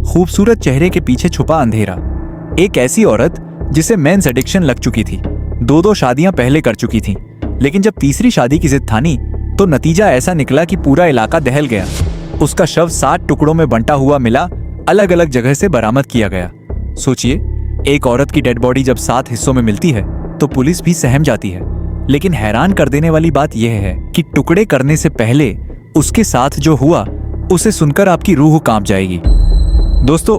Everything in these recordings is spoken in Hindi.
खूबसूरत चेहरे के पीछे छुपा अंधेरा। एक ऐसी औरत जिसे मेंस एडिक्शन लग चुकी थी, 2 शादियां पहले कर चुकी थी, लेकिन जब तीसरी शादी की जिद ठानी तो नतीजा ऐसा निकला कि पूरा इलाका दहल गया। उसका शव 7 टुकड़ों में बंटा हुआ मिला, अलग अलग जगह से बरामद किया गया। सोचिए, एक औरत की डेड बॉडी जब 7 हिस्सों में मिलती है तो पुलिस भी सहम जाती है। लेकिन हैरान कर देने वाली बात यह है कि टुकड़े करने से पहले उसके साथ जो हुआ उसे सुनकर आपकी रूह कांप जाएगी। दोस्तों,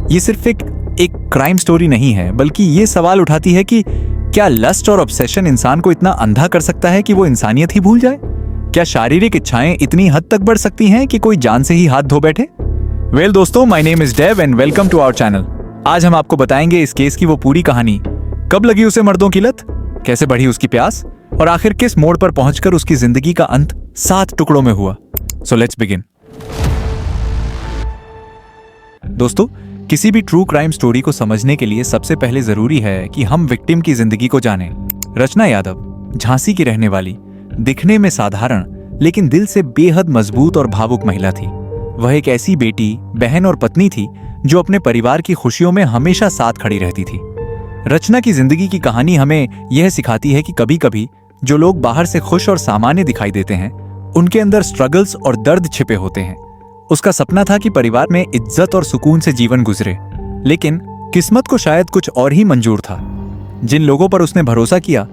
ये सिर्फ एक क्राइम स्टोरी नहीं है, बल्कि ये सवाल उठाती है कि क्या लस्ट और ऑब्सेशन इंसान को इतना अंधा कर सकता है कि वो इंसानियत ही भूल जाए? क्या शारीरिक इच्छाएं इतनी हद तक बढ़ सकती हैं कि कोई जान से ही हाथ धो बैठे? वेल दोस्तों, my name is Dave and welcome to our channel. आज हम आपको बताएंगे इस केस की वो पूरी कहानी। कब लगी उसे मर्दों की लत, कैसे बढ़ी उसकी प्यास, और आखिर किस मोड़ पर पहुंचकर उसकी जिंदगी का अंत 7 टुकड़ों में हुआ। So let's begin. दोस्तों, किसी भी ट्रू क्राइम स्टोरी को समझने के लिए सबसे पहले जरूरी है कि हम विक्टिम की जिंदगी को जानें। रचना यादव झांसी की रहने वाली, दिखने में साधारण लेकिन दिल से बेहद मजबूत और भावुक महिला थी। वह एक ऐसी बेटी, बहन और पत्नी थी जो अपने परिवार की खुशियों में हमेशा साथ खड़ी रहती थी। रचना की जिंदगी की कहानी हमें यह सिखाती है कि कभी कभी जो लोग बाहर से खुश और सामान्य दिखाई देते हैं, उनके अंदर स्ट्रगल्स और दर्द छिपे होते हैं। उसका सपना था कि परिवार में इज्जत और सुकून से जीवन गुजरे, लेकिन किस्मत को शायद कुछ और ही मंजूर था। जिन लोगों पर उसने भरोसा किया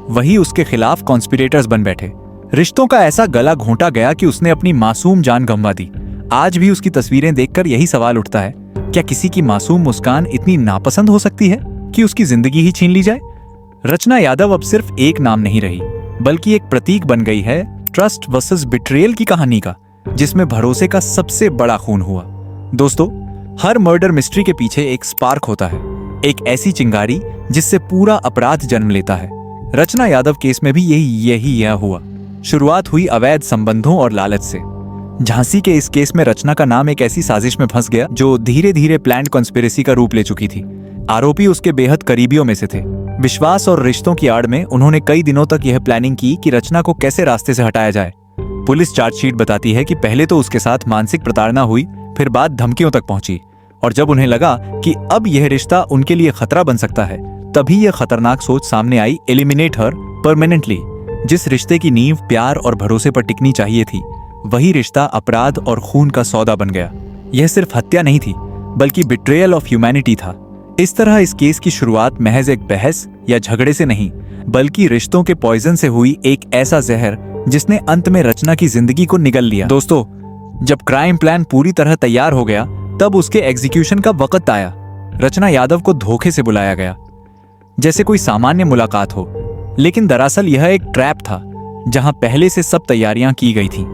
वही उसके खिलाफ कॉन्स्पिरेटर्स बन बैठे। रिश्तों का ऐसा गला घोंटा गया कि उसने अपनी मासूम जान गंवा दी। आज भी उसकी तस्वीरें देखकर यही सवाल उठता है, क्या किसी की मासूम मुस्कान इतनी नापसंद हो सकती है कि उसकी जिंदगी ही छीन ली जाए? रचना यादव अब सिर्फ एक नाम नहीं रही, बल्कि एक प्रतीक बन गई है ट्रस्ट वर्सेस बिट्रेयल की कहानी का, जिसमें भरोसे का सबसे बड़ा खून हुआ। दोस्तों, हर मर्डर मिस्ट्री के पीछे एक स्पार्क होता है, एक ऐसी चिंगारी जिससे पूरा अपराध जन्म लेता है। रचना यादव केस में भी यही हुआ। शुरुआत हुई अवैध संबंधों और लालच से। झांसी के इस केस में रचना का नाम एक ऐसी साजिश में फंस गया जो धीरे धीरे प्लान्ड कॉन्स्पिरेसी का रूप ले चुकी थी। आरोपी उसके बेहद करीबियों में से थे। विश्वास और रिश्तों की आड़ में उन्होंने कई दिनों तक यह प्लानिंग की कि रचना को कैसे रास्ते से हटाया जाए। पुलिस चार्जशीट बताती है कि पहले तो उसके साथ मानसिक प्रताड़ना हुई, फिर बात धमकियों तक पहुंची, और जब उन्हें लगा कि अब यह रिश्ता उनके लिए खतरा बन सकता है, तभी यह खतरनाक सोच सामने आई, एलिमिनेट हर परमानेंटली। जिस रिश्ते की नींव प्यार और भरोसे पर टिकनी चाहिए थी, वही रिश्ता अपराध और खून का सौदा बन गया। यह सिर्फ हत्या नहीं थी, बल्कि बिट्रेयल ऑफ ह्यूमैनिटी था। इस तरह इस केस की शुरुआत महज एक बहस या झगड़े से नहीं, बल्कि रिश्तों के पॉइजन से हुई एक ऐसा जहर जिसने अंत में रचना की जिंदगी को निगल लिया। दोस्तों, जब क्राइम प्लान पूरी तरह तैयार हो गया, तब उसके एग्जीक्यूशन का वक्त आया। रचना यादव को धोखे से बुलाया गया, जैसे कोई सामान्य मुलाकात हो, लेकिन दरअसल यह एक ट्रैप था जहां पहले से सब तैयारियां की गई थीं।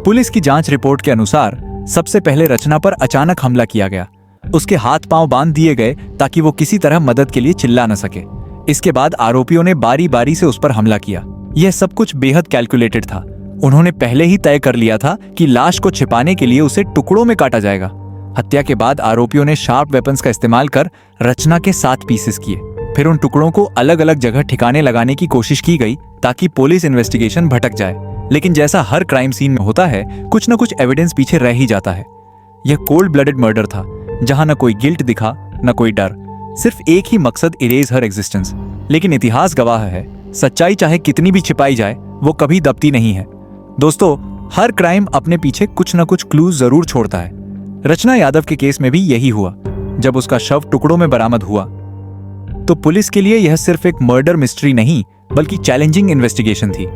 पुलिस की जांच रिपोर्ट के अनुसार सबसे पहले रचना पर अचानक हमला किया गया। उसके हाथ पांव बांध दिए गए ताकि वो किसी तरह मदद के लिए चिल्ला न सके। इसके बाद आरोपियों ने बारी बारी से उस पर हमला किया। यह सब कुछ बेहद कैलकुलेटेड था। उन्होंने पहले ही तय कर लिया था कि लाश को छिपाने के लिए उसे टुकड़ों में काटा जाएगा। हत्या के बाद आरोपियों ने शार्प वेपन्स का इस्तेमाल कर रचना के 7 पीसेस किए। फिर उन टुकड़ों को अलग अलग जगह ठिकाने लगाने की कोशिश की गई ताकि पुलिस इन्वेस्टिगेशन भटक जाए। लेकिन जैसा हर क्राइम सीन में होता है, कुछ न कुछ एविडेंस पीछे रह ही जाता है। यह कोल्ड ब्लडेड मर्डर था, जहां न कोई गिल्ट दिखा, न कोई डर, सिर्फ एक ही मकसद, इरेज हर एग्जिस्टेंस। लेकिन इतिहास गवाह है, सच्चाई चाहे कितनी भी छिपाई जाए, वो कभी दबती नहीं है। दोस्तों, हर क्राइम अपने पीछे कुछ न कुछ क्लूज जरूर छोड़ता है। रचना यादव के केस में भी यही हुआ। जब उसका शव टुकड़ों में बरामद हुआ, तो पुलिस के लिए यह सिर्फ एक मर्डर मिस्ट्री नहीं, बल्कि चैलेंजिंग इन्वेस्टिगेशन थी।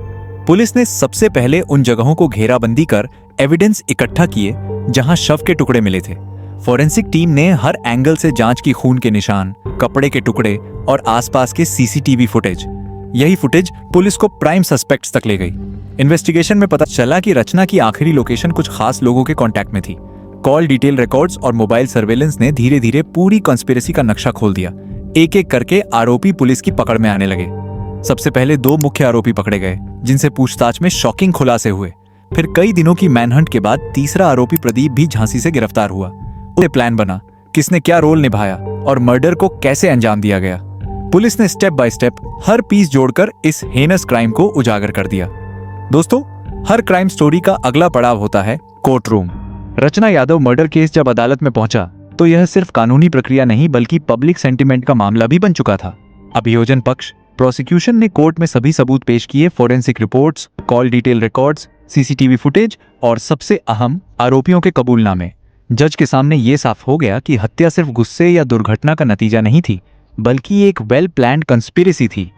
पुलिस ने सबसे पहले उन जगहों को घेराबंदी कर एविडेंस इकट्ठा किए जहां शव के टुकड़े मिले थे। फोरेंसिक टीम ने हर एंगल से जांच की, खून के निशान, कपड़े के टुकड़े और आसपास के सीसीटीवी फुटेज। यही फुटेज पुलिस को प्राइम सस्पेक्ट्स तक ले गई। इन्वेस्टिगेशन में पता चला कि रचना की आखिरी लोकेशन कुछ खास लोगों के कांटेक्ट में थी। कॉल डिटेल रिकॉर्ड्स और मोबाइल सर्वेलेंस ने धीरे धीरे पूरी कॉन्स्पिरेसी का नक्शा खोल दिया। एक एक करके आरोपी पुलिस की पकड़ में आने लगे। सबसे पहले 2 मुख्य आरोपी पकड़े गए, जिनसे पूछताछ में शॉकिंग खुलासे हुए। फिर कई दिनों की मैनहंट के बाद तीसरा आरोपी प्रदीप भी झांसी से गिरफ्तार हुआ। प्लान बना, किसने क्या रोल निभाया और मर्डर को कैसे अंजाम दिया गया। पुलिस ने स्टेप बाय स्टेप हर पीस जोड़कर इस हेनस क्राइम को उजागर कर दिया। दोस्तों, हर क्राइम स्टोरी का अगला पड़ाव होता है कोर्ट रूम। रचना यादव मर्डर केस जब अदालत में पहुंचा तो यह सिर्फ कानूनी प्रक्रिया नहीं बल्कि पब्लिक सेंटिमेंट का मामला भी बन चुका था। अभियोजन पक्ष प्रोसिक्यूशन ने कोर्ट में सभी सबूत पेश किए, forensic reports, call detail records, CCTV footage और सबसे अहम आरोपियों के कबूलनामे। जज के सामने ये साफ हो गया कि हत्या सिर्फ गुस्से या दुर्घटना का नतीजा नहीं थी, बल्कि एक वेल प्लान्ड कंस्पिरेसी थी।